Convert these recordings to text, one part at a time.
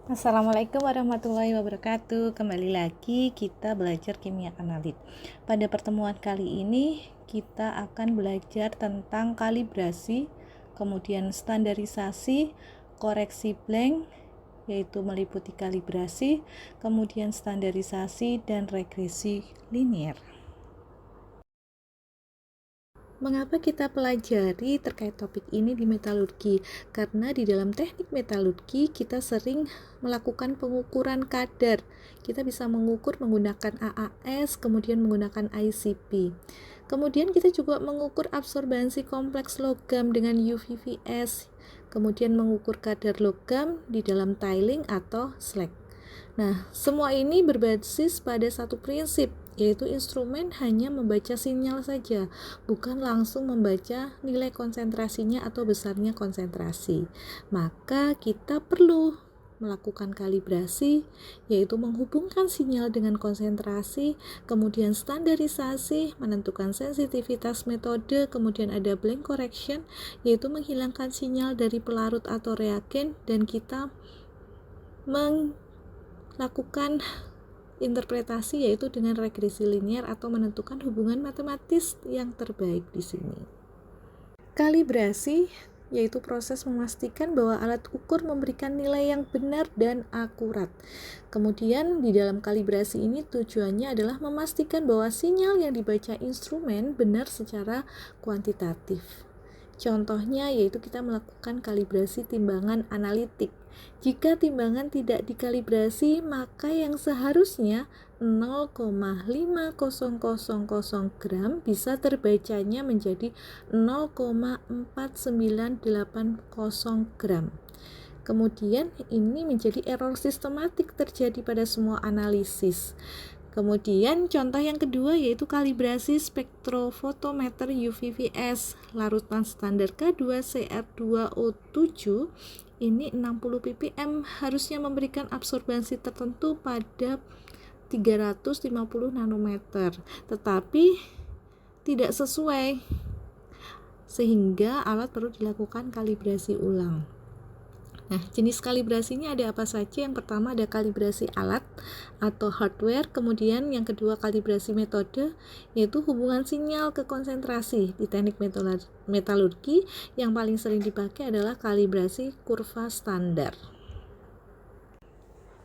Assalamualaikum warahmatullahi wabarakatuh. Kembali lagi kita belajar kimia analit. Pada pertemuan kali ini kita akan belajar tentang kalibrasi, kemudian standarisasi, koreksi blank, yaitu meliputi kalibrasi, kemudian standarisasi dan regresi linier. Mengapa kita pelajari terkait topik ini di metalurgi? Karena di dalam teknik metalurgi kita sering melakukan pengukuran kadar. Kita bisa mengukur menggunakan AAS, kemudian menggunakan ICP. Kemudian kita juga mengukur absorbansi kompleks logam dengan UVVS. Kemudian mengukur kadar logam di dalam tiling atau slag. Nah, semua ini berbasis pada satu prinsip, yaitu instrumen hanya membaca sinyal saja, bukan langsung membaca nilai konsentrasinya atau besarnya konsentrasi. Maka kita perlu melakukan kalibrasi, yaitu menghubungkan sinyal dengan konsentrasi, kemudian standarisasi, menentukan sensitivitas metode, kemudian ada blank correction, yaitu menghilangkan sinyal dari pelarut atau reagen, dan kita melakukan interpretasi yaitu dengan regresi linier atau menentukan hubungan matematis yang terbaik di sini. Kalibrasi yaitu proses memastikan bahwa alat ukur memberikan nilai yang benar dan akurat. Kemudian di dalam kalibrasi ini tujuannya adalah memastikan bahwa sinyal yang dibaca instrumen benar secara kuantitatif. Contohnya yaitu kita melakukan kalibrasi timbangan analitik. Jika timbangan tidak dikalibrasi, maka yang seharusnya 0,5000 gram bisa terbacanya menjadi 0,4980 gram. Kemudian ini menjadi error sistematik terjadi pada semua analisis. Kemudian contoh yang kedua yaitu kalibrasi spektrofotometer UVVS larutan standar K2CR2O7 ini 60 ppm harusnya memberikan absorbansi tertentu pada 350 nanometer, tetapi tidak sesuai sehingga alat perlu dilakukan kalibrasi ulang. Nah, jenis kalibrasinya ada apa saja? Yang pertama ada kalibrasi alat atau hardware, kemudian yang kedua kalibrasi metode, yaitu hubungan sinyal ke konsentrasi. Di teknik metalurgi yang paling sering dipakai adalah kalibrasi kurva standar.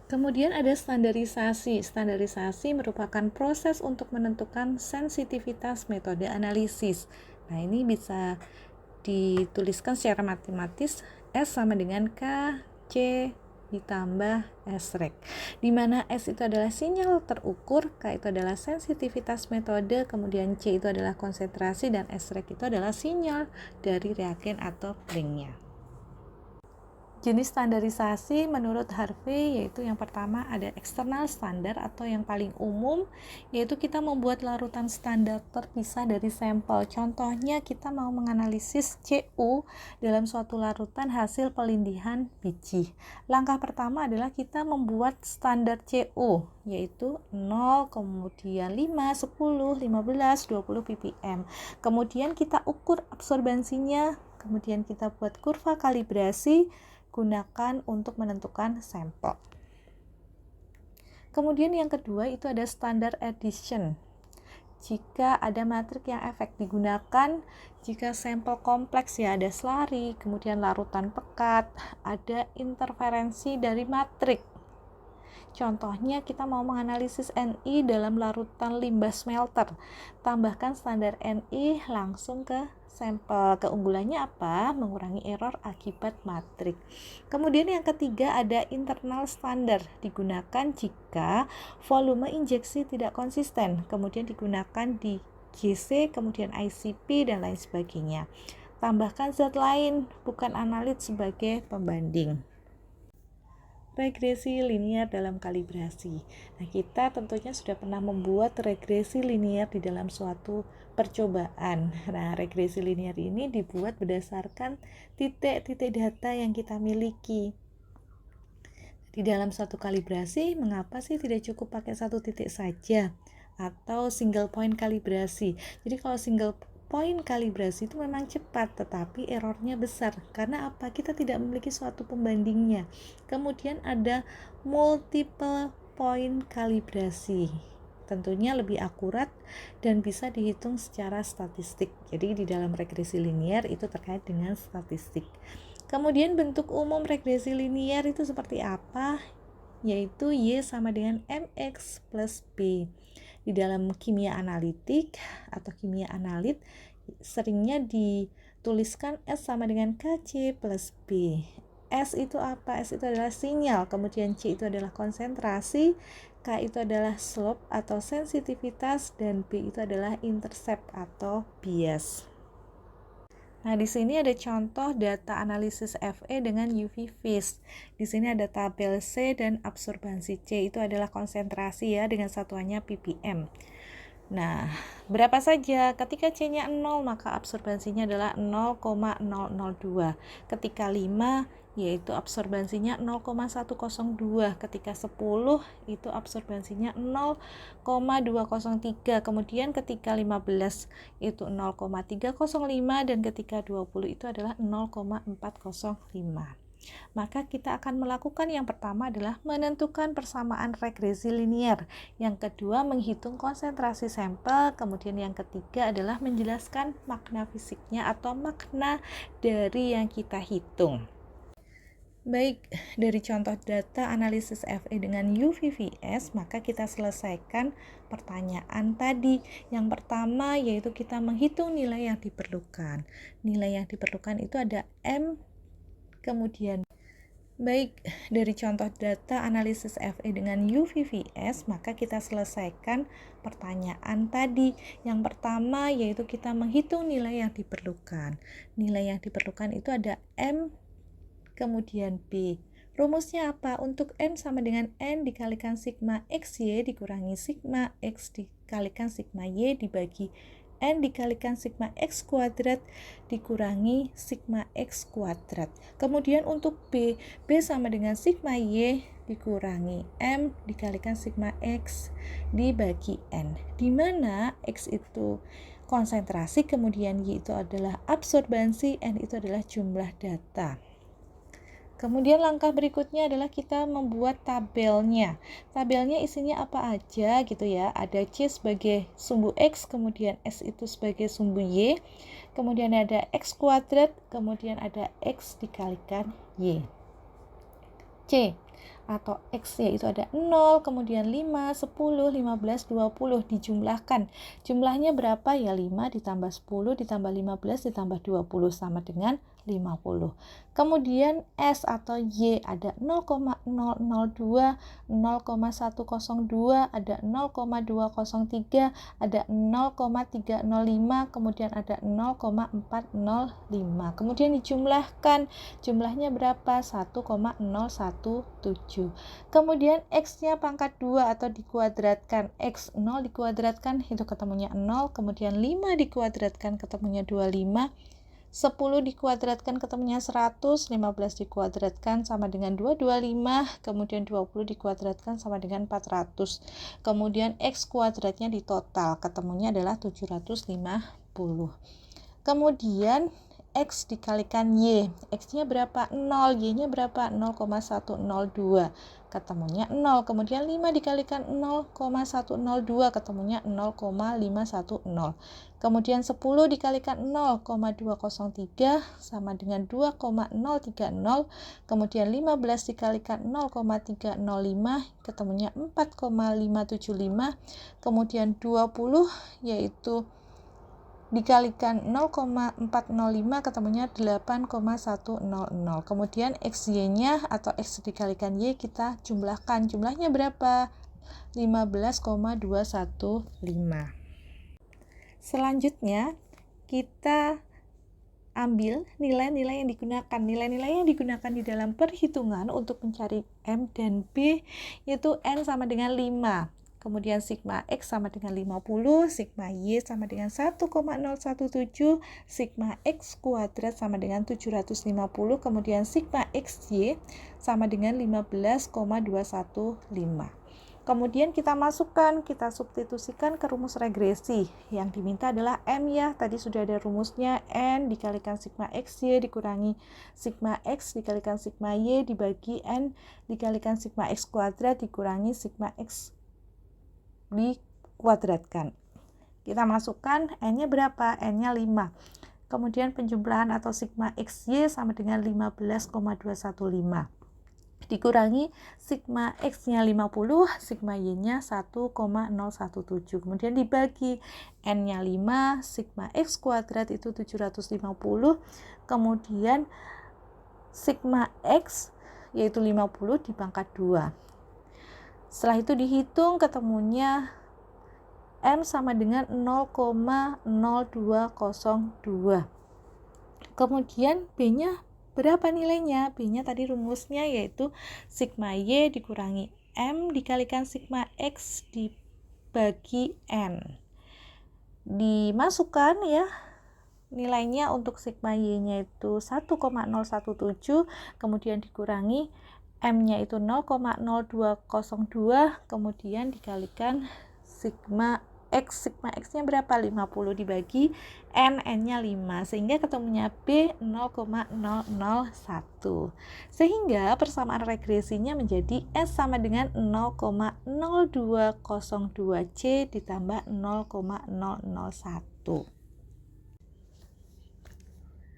Kemudian ada standarisasi. Standarisasi merupakan proses untuk menentukan sensitivitas metode analisis. Nah, ini bisa dituliskan secara matematis S sama dengan K, C ditambah S rek, di mana S itu adalah sinyal terukur, K itu adalah sensitivitas metode, kemudian C itu adalah konsentrasi, dan S rek itu adalah sinyal dari reagen atau blanknya. Jenis standarisasi menurut Harvey yaitu yang pertama ada eksternal standar atau yang paling umum, yaitu kita membuat larutan standar terpisah dari sampel. Contohnya kita mau menganalisis CU dalam suatu larutan hasil pelindihan biji. Langkah pertama adalah kita membuat standar CU yaitu 0, kemudian 5, 10, 15, 20 ppm. Kemudian kita ukur absorbansinya, kemudian kita buat kurva kalibrasi, gunakan untuk menentukan sampel. Kemudian yang kedua itu ada standar addition. Jika ada matrik yang efek digunakan, jika sampel kompleks ya ada slurry, kemudian larutan pekat, ada interferensi dari matrik. Contohnya kita mau menganalisis Ni dalam larutan limbah smelter, tambahkan standar Ni langsung ke sampel. Keunggulannya apa? Mengurangi error akibat matrik. Kemudian yang ketiga ada internal standar, digunakan jika volume injeksi tidak konsisten, kemudian digunakan di GC, kemudian ICP dan lain sebagainya. Tambahkan zat lain, bukan analit sebagai pembanding. Regresi linier dalam kalibrasi. Nah, kita tentunya sudah pernah membuat regresi linier di dalam suatu percobaan. Nah, regresi linier ini dibuat berdasarkan titik-titik data yang kita miliki. Di dalam suatu kalibrasi, mengapa sih tidak cukup pakai satu titik saja? Atau single point kalibrasi. Jadi kalau single poin kalibrasi itu memang cepat, tetapi errornya besar. Karena apa? Kita tidak memiliki suatu pembandingnya. Kemudian ada multiple point kalibrasi. Tentunya lebih akurat dan bisa dihitung secara statistik. Jadi di dalam regresi linier itu terkait dengan statistik. Kemudian bentuk umum regresi linier itu seperti apa? Yaitu Y sama dengan MX plus B. Di dalam kimia analitik atau kimia analit seringnya dituliskan S sama dengan KC plus B. S itu apa? S itu adalah sinyal, kemudian C itu adalah konsentrasi, K itu adalah slope atau sensitivitas, dan B itu adalah intercept atau bias. Nah, di sini ada contoh data analisis FE dengan UV vis. Di sini ada tabel C dan absorbansi C, itu adalah konsentrasi ya, dengan satuannya ppm. Nah, berapa saja? Ketika C-nya 0, maka absorbansinya adalah 0,002. Ketika 5, yaitu absorbansinya 0,102. Ketika 10, itu absorbansinya 0,203. Kemudian ketika 15, itu 0,305. Dan ketika 20, itu adalah 0,405. Maka kita akan melakukan yang pertama adalah menentukan persamaan regresi linier, yang kedua menghitung konsentrasi sampel, kemudian yang ketiga adalah menjelaskan makna fisiknya atau makna dari yang kita hitung. Baik, dari contoh data analisis FE dengan UVVS, maka kita selesaikan pertanyaan tadi. Yang pertama yaitu kita menghitung nilai yang diperlukan. Nilai yang diperlukan itu ada M, kemudian baik, dari contoh data analisis FE dengan UVVS, maka kita selesaikan pertanyaan tadi. Yang pertama yaitu kita menghitung nilai yang diperlukan. Nilai yang diperlukan itu ada M, kemudian B. Rumusnya apa? Untuk M sama dengan N dikalikan sigma XY dikurangi sigma X dikalikan sigma Y dibagi N dikalikan sigma X kuadrat dikurangi sigma X kuadrat. Kemudian untuk B sama dengan sigma Y dikurangi M dikalikan sigma X dibagi N, di mana X itu konsentrasi, kemudian Y itu adalah absorbansi, N itu adalah jumlah data. Kemudian langkah berikutnya adalah kita membuat tabelnya. Tabelnya isinya apa aja gitu ya. Ada C sebagai sumbu X, kemudian S itu sebagai sumbu Y, kemudian ada X kuadrat, kemudian ada X dikalikan Y. C atau X yaitu ada 0, kemudian 5, 10, 15, 20 dijumlahkan. Jumlahnya berapa ya? 5 ditambah 10 ditambah 15 ditambah 20 sama dengan 50. Kemudian S atau Y ada 0,002, 0,102, ada 0,203, ada 0,305, kemudian ada 0,405. Kemudian dijumlahkan. Jumlahnya berapa? 1,017. Kemudian X-nya pangkat 2 atau dikuadratkan. X 0 dikuadratkan itu ketemunya 0, kemudian 5 dikuadratkan ketemunya 25. 10 dikuadratkan ketemunya 100, 15 dikuadratkan sama dengan 225, kemudian 20 dikuadratkan sama dengan 400. Kemudian X kuadratnya di total ketemunya adalah 750. Kemudian X dikalikan Y, X-nya berapa? 0, Y-nya berapa? 0,102, ketemunya 0. Kemudian 5 dikalikan 0,102, ketemunya 0,510. Kemudian 10 dikalikan 0,203 sama dengan 2,030. Kemudian 15 dikalikan 0,305, ketemunya 4,575. Kemudian 20 yaitu dikalikan 0,405 ketemunya 8,100. Kemudian XY-nya atau X dikalikan Y kita jumlahkan. Jumlahnya berapa? 15,215. Selanjutnya kita ambil nilai-nilai yang digunakan. Nilai-nilai yang digunakan di dalam perhitungan untuk mencari M dan B yaitu N sama dengan 5. Kemudian sigma X sama dengan 50, sigma Y sama dengan 1,017, sigma X kuadrat sama dengan 750, kemudian sigma XY sama dengan 15,215. Kemudian kita masukkan, kita substitusikan ke rumus regresi. Yang diminta adalah M ya, tadi sudah ada rumusnya, N dikalikan sigma XY dikurangi sigma X dikalikan sigma Y dibagi N dikalikan sigma X kuadrat dikurangi sigma X dikuadratkan. Kita masukkan, N-nya berapa? N-nya 5. Kemudian penjumlahan atau sigma XY sama dengan 15,215. Dikurangi sigma X-nya 50, sigma Y-nya 1,017. Kemudian dibagi N-nya 5, sigma X kuadrat itu 750. Kemudian sigma X yaitu 50 dipangkat 2. Setelah itu dihitung, ketemunya M sama dengan 0,0202. Kemudian B-nya berapa nilainya? B-nya tadi rumusnya yaitu sigma Y dikurangi M dikalikan sigma X dibagi N. Dimasukkan ya, nilainya untuk sigma Y-nya itu 1,017, kemudian dikurangi M-nya itu 0,0202, kemudian dikalikan sigma X-nya berapa? 50 dibagi N-nya 5, sehingga ketemunya B 0,001. Sehingga persamaan regresinya menjadi S sama dengan 0,0202C ditambah 0,001.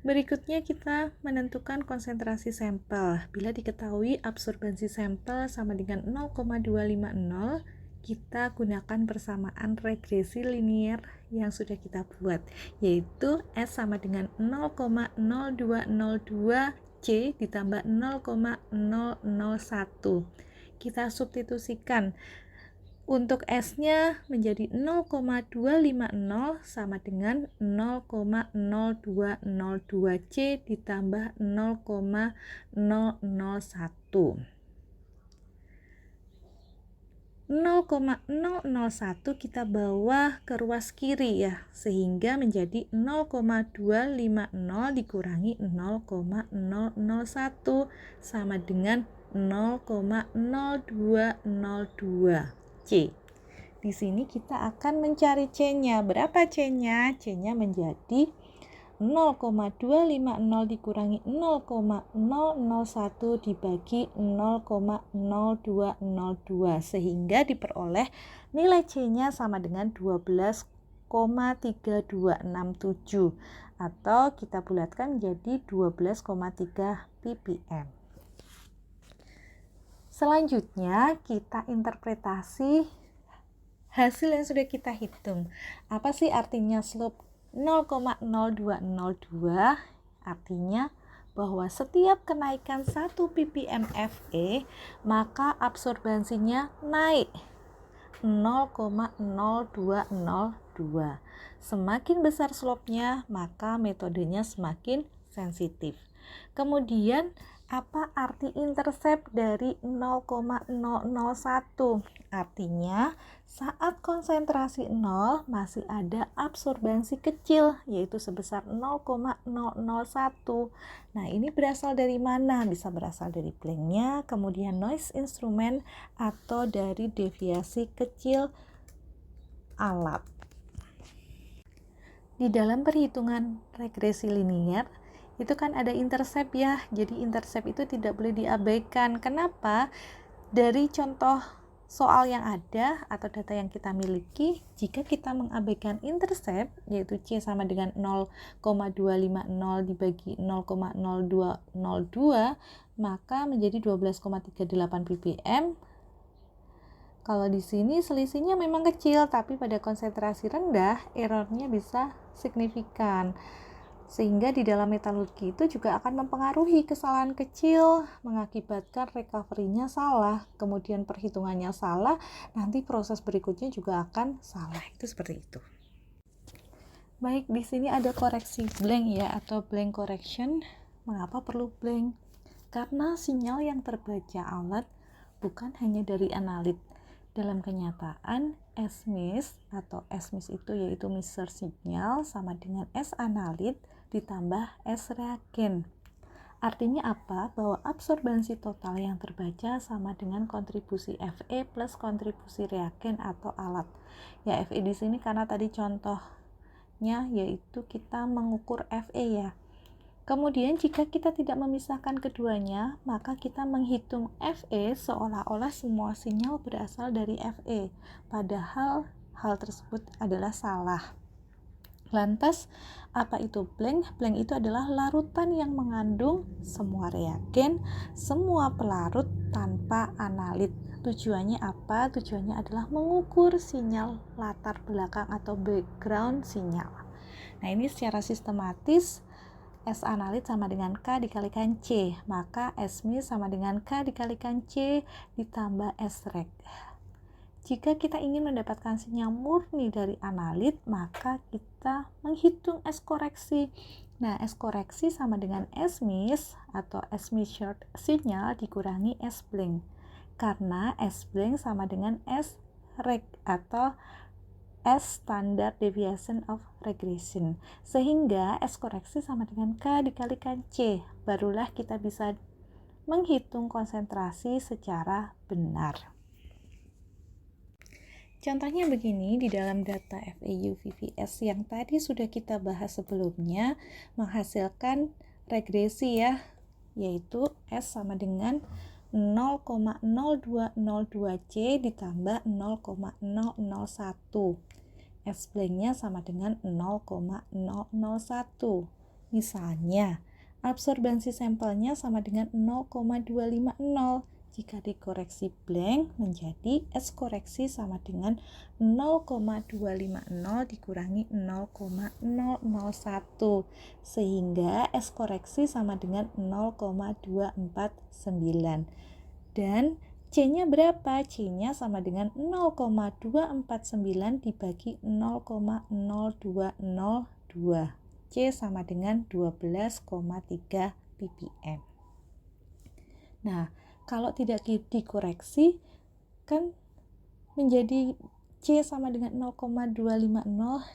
Berikutnya kita menentukan konsentrasi sampel. Bila diketahui absorbansi sampel sama dengan 0,250, kita gunakan persamaan regresi linear yang sudah kita buat, yaitu S sama dengan 0,0202C ditambah 0,001. Kita substitusikan. Untuk S-nya menjadi 0,250 sama dengan 0,0202C ditambah 0,001. 0,001 kita bawa ke ruas kiri ya, sehingga menjadi 0,250 dikurangi 0,001 sama dengan 0,0202C. Di sini kita akan mencari C-nya. Berapa C-nya? C-nya menjadi 0,250 dikurangi 0,001 dibagi 0,0202, sehingga diperoleh nilai C-nya sama dengan 12,3267, atau kita bulatkan menjadi 12,3 ppm. Selanjutnya kita interpretasi hasil yang sudah kita hitung. Apa sih artinya slope 0,0202? Artinya bahwa setiap kenaikan 1 ppm Fe, maka absorbansinya naik 0,0202. Semakin besar slope-nya, maka metodenya semakin sensitif. Kemudian apa arti intercept dari 0,001? Artinya saat konsentrasi 0 masih ada absorbansi kecil, yaitu sebesar 0,001. Nah, ini berasal dari mana? Bisa berasal dari planknya, kemudian noise instrument, atau dari deviasi kecil alat. Di dalam perhitungan regresi linear itu kan ada intercept ya, jadi intercept itu tidak boleh diabaikan. Kenapa? Dari contoh soal yang ada atau data yang kita miliki, jika kita mengabaikan intercept, yaitu C sama dengan 0,250 dibagi 0,0202, maka menjadi 12,38 ppm. Kalau di sini selisihnya memang kecil, tapi pada konsentrasi rendah, errornya bisa signifikan. Sehingga di dalam metalurgi itu juga akan mempengaruhi kesalahan kecil, mengakibatkan recovery-nya salah, kemudian perhitungannya salah, nanti proses berikutnya juga akan salah. Itu seperti itu. Baik, di sini ada koreksi blank ya, atau blank correction. Mengapa perlu blank? Karena sinyal yang terbaca alat bukan hanya dari analit. Dalam kenyataan, S-miss atau S-miss itu yaitu measure signal sama dengan S analit ditambah S reagen. Artinya apa? Bahwa absorbansi total yang terbaca sama dengan kontribusi Fe plus kontribusi reagen atau alat. Ya, Fe di sini karena tadi contohnya yaitu kita mengukur Fe ya. Kemudian jika kita tidak memisahkan keduanya, maka kita menghitung Fe seolah-olah semua sinyal berasal dari Fe. Padahal hal tersebut adalah salah. Lantas, apa itu blank? Blank itu adalah larutan yang mengandung semua reagen, semua pelarut tanpa analit. Tujuannya apa? Tujuannya adalah mengukur sinyal latar belakang atau background sinyal. Nah, ini secara sistematis S analit sama dengan K dikalikan C, maka S mix sama dengan K dikalikan C ditambah S reg. Jika kita ingin mendapatkan sinyal murni dari analit, maka kita menghitung S koreksi. Nah, S koreksi sama dengan S miss atau S measured sinyal dikurangi S blank. Karena S blank sama dengan S reg atau S standard deviation of regression. Sehingga S koreksi sama dengan K dikalikan C. Barulah kita bisa menghitung konsentrasi secara benar. Contohnya begini, di dalam data FEU VVS yang tadi sudah kita bahas sebelumnya menghasilkan regresi ya, yaitu S sama dengan 0,0202C ditambah 0,001. S blanknya sama dengan 0,001. Misalnya, absorbansi sampelnya sama dengan 0,250. Jika dikoreksi blank menjadi S koreksi sama dengan 0,250 dikurangi 0,001 sehingga S koreksi sama dengan 0,249 dan C-nya berapa? C-nya sama dengan 0,249 dibagi 0,0202. C sama dengan 12,3 ppm. Nah, kalau tidak dikoreksi kan menjadi C sama dengan 0,250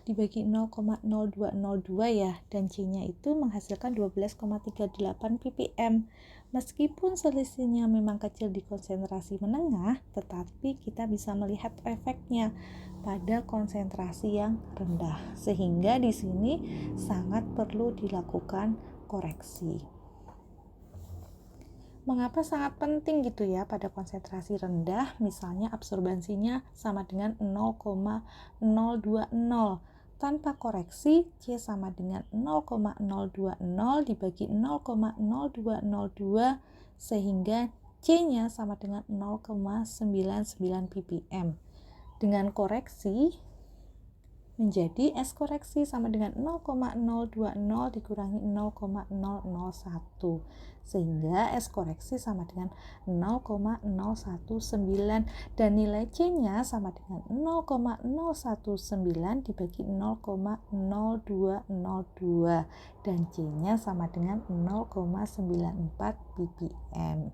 dibagi 0,0202 ya, dan C-nya itu menghasilkan 12,38 ppm. Meskipun selisihnya memang kecil di konsentrasi menengah, tetapi kita bisa melihat efeknya pada konsentrasi yang rendah, sehingga di sini sangat perlu dilakukan koreksi. Mengapa sangat penting gitu ya pada konsentrasi rendah, misalnya absorbansinya sama dengan 0,020. Tanpa koreksi, C sama dengan 0,020 dibagi 0,0202 sehingga C-nya sama dengan 0,99 ppm. Dengan koreksi, menjadi S koreksi sama dengan 0,020 dikurangi 0,001 sehingga S koreksi sama dengan 0,019 dan nilai C-nya sama dengan 0,019 dibagi 0,0202 dan C-nya sama dengan 0,94 ppm.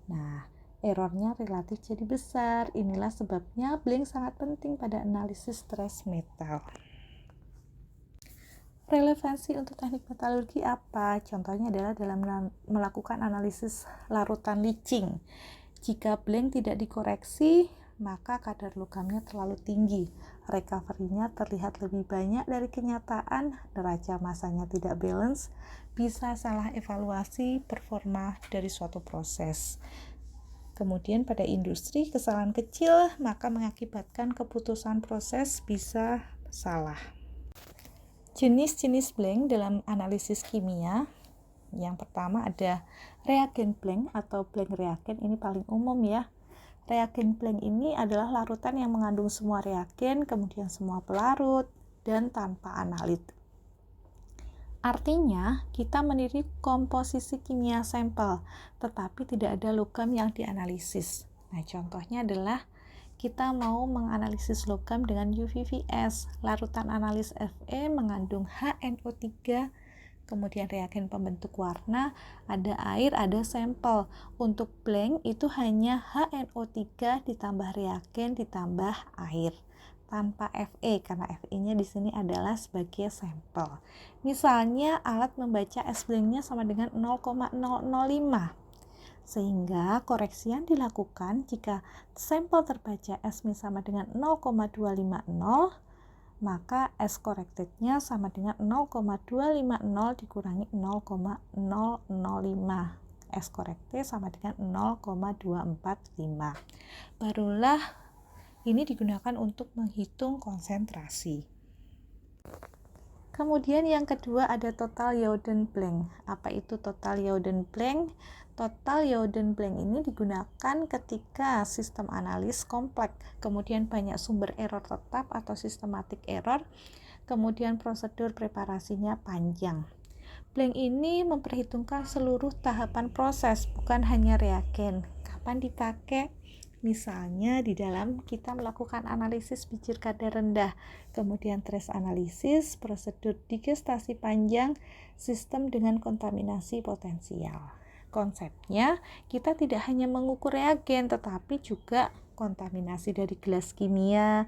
Nah, errornya relatif jadi besar. Inilah sebabnya blank sangat penting pada analisis trace metal. Relevansi untuk teknik metalurgi apa? Contohnya adalah dalam melakukan analisis larutan leaching. Jika blank tidak dikoreksi, maka kadar logamnya terlalu tinggi. Recovery-nya terlihat lebih banyak dari kenyataan, neraca masanya tidak balance, bisa salah evaluasi performa dari suatu proses. Kemudian pada industri, kesalahan kecil maka mengakibatkan keputusan proses bisa salah. Jenis-jenis blank dalam analisis kimia. Yang pertama ada reagen blank atau blank reagen, ini paling umum ya. Reagen blank ini adalah larutan yang mengandung semua reagen, kemudian semua pelarut, dan tanpa analit. Artinya, kita meniru komposisi kimia sampel, tetapi tidak ada logam yang dianalisis. Nah, contohnya adalah kita mau menganalisis logam dengan UVVS. Larutan analis Fe mengandung HNO3, kemudian reagen pembentuk warna, ada air, ada sampel. Untuk blank itu hanya HNO3 ditambah reagen ditambah air. tanpa FE karena FE-nya di sini adalah sebagai sampel. Misalnya alat membaca S-Blank-nya sama dengan 0,005. Sehingga koreksi yang dilakukan jika sampel terbaca S-min sama dengan 0,250, maka S corrected-nya sama dengan 0,250 dikurangi 0,005. S corrected sama dengan 0,245. Barulah ini digunakan untuk menghitung konsentrasi. Kemudian yang kedua ada total Youden blank. Apa itu total Youden blank? Total Youden blank ini digunakan ketika sistem analis kompleks, kemudian banyak sumber error tetap atau systematic error, kemudian prosedur preparasinya panjang. Blank ini memperhitungkan seluruh tahapan proses, bukan hanya reagen. Kapan dipakai? Misalnya di dalam kita melakukan analisis biji kadar rendah, kemudian trace analisis, prosedur digestasi panjang, sistem dengan kontaminasi potensial. Konsepnya, kita tidak hanya mengukur reagen, tetapi juga kontaminasi dari gelas kimia,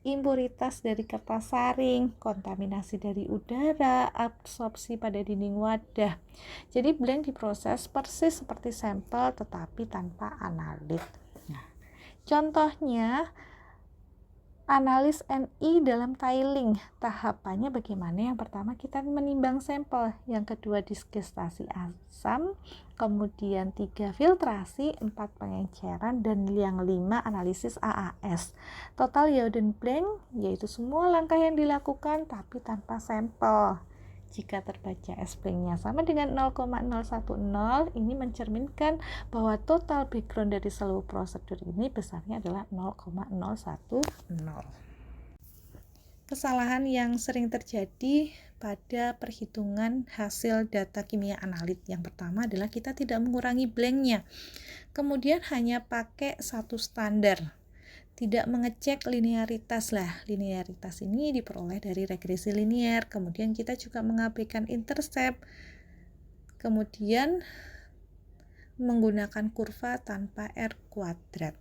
impuritas dari kertas saring, kontaminasi dari udara, absorpsi pada dinding wadah. Jadi blank diproses persis seperti sampel tetapi tanpa analit. Nah, contohnya analis NI dalam tiling. Tahapannya bagaimana? Yang pertama kita menimbang sampel, yang kedua digestasi asam, kemudian 3 filtrasi, 4 pengenceran, dan yang 5 analisis AAS. Total Youden blank yaitu semua langkah yang dilakukan tapi tanpa sampel. Jika terbaca S-Blank-nya sama dengan 0,010, ini mencerminkan bahwa total background dari seluruh prosedur ini besarnya adalah 0,010. Kesalahan yang sering terjadi pada perhitungan hasil data kimia analit. Yang pertama adalah kita tidak mengurangi blank-nya. Kemudian hanya pakai satu standar. Tidak mengecek linearitas lah. Linearitas ini diperoleh dari regresi linear. Kemudian kita juga mengabaikan intercept. Kemudian menggunakan kurva tanpa R kuadrat.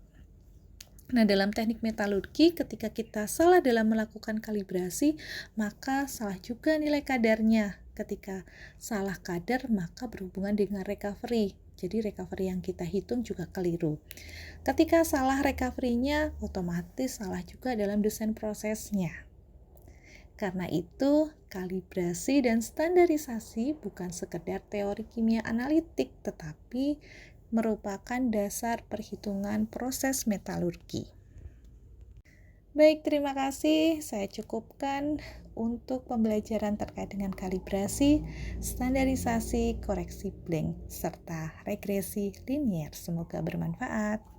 Nah, dalam teknik metalurgi ketika kita salah dalam melakukan kalibrasi, maka salah juga nilai kadarnya. Ketika salah kadar, maka berhubungan dengan recovery. Jadi recovery yang kita hitung juga keliru. Ketika salah recovery-nya, otomatis salah juga dalam desain prosesnya. Karena itu, kalibrasi dan standarisasi bukan sekedar teori kimia analitik, tetapi merupakan dasar perhitungan proses metalurgi. Baik, terima kasih. Saya cukupkan untuk pembelajaran terkait dengan kalibrasi, standarisasi, koreksi blank, serta regresi linear. Semoga bermanfaat.